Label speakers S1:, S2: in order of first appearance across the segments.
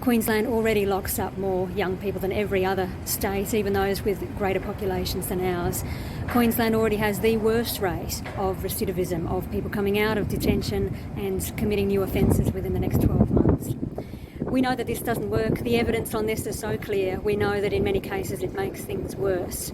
S1: Queensland already locks up more young people than every other state, even those with greater populations than ours. Queensland already has the worst rate of recidivism, of people coming out of detention and committing new offences within the next 12 months. We know that this doesn't work. The evidence on this is so clear. We know that in many cases it makes things worse.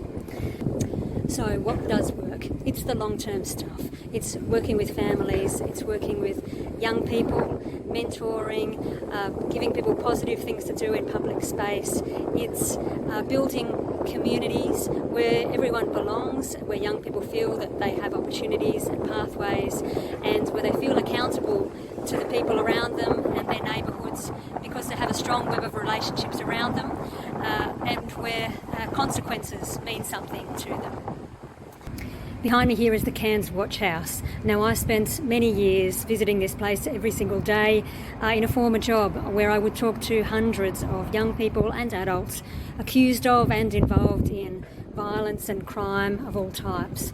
S1: So what does work? It's the long-term stuff. It's working with families, it's working with young people, mentoring, giving people positive things to do in public space. It's building communities where everyone belongs, where young people feel that they have opportunities and pathways, and where they feel accountable to the people around them and their neighbourhoods because they have a strong web of relationships around them, and where consequences mean something to them. Behind me here is the Cairns Watch House. Now, I spent many years visiting this place every single day in a former job where I would talk to hundreds of young people and adults accused of and involved in violence and crime of all types.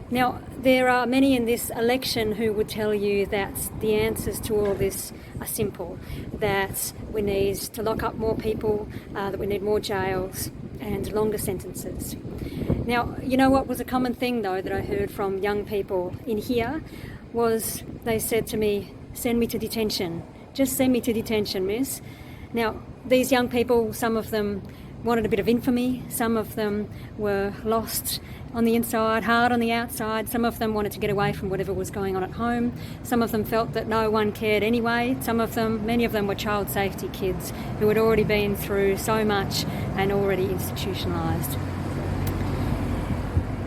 S1: Now, there are many in this election who would tell you that the answers to all this are simple, that we need to lock up more people, that we need more jails and longer sentences. Now, you know what was a common thing, though, that I heard from young people in here was they said to me, "Send me to detention. Just send me to detention, miss." Now, these young people, some of them wanted a bit of infamy, some of them were lost on the inside, hard on the outside, some of them wanted to get away from whatever was going on at home, some of them felt that no one cared anyway, many of them were child safety kids who had already been through so much and already institutionalised.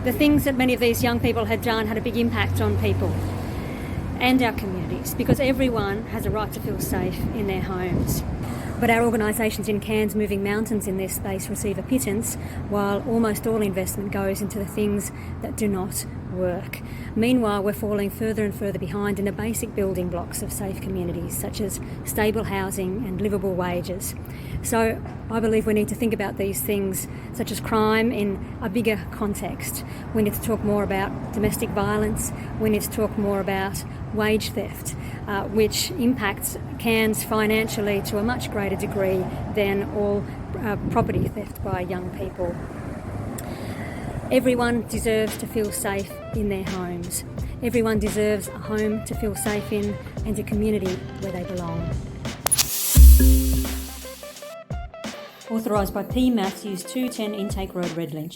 S1: The things that many of these young people had done had a big impact on people and our communities, because everyone has a right to feel safe in their homes. But our organisations in Cairns moving mountains in this space receive a pittance, while almost all investment goes into the things that do not work. Meanwhile, we're falling further and further behind in the basic building blocks of safe communities, such as stable housing and livable wages. So I believe we need to think about these things, such as crime, in a bigger context. We need to talk more about domestic violence. We need to talk more about wage theft, which impacts Cairns financially to a much greater degree than all property theft by young people. Everyone deserves to feel safe in their homes. Everyone deserves a home to feel safe in and a community where they belong. Authorised by P. Matthews, 210 Intake Road, Redlynch.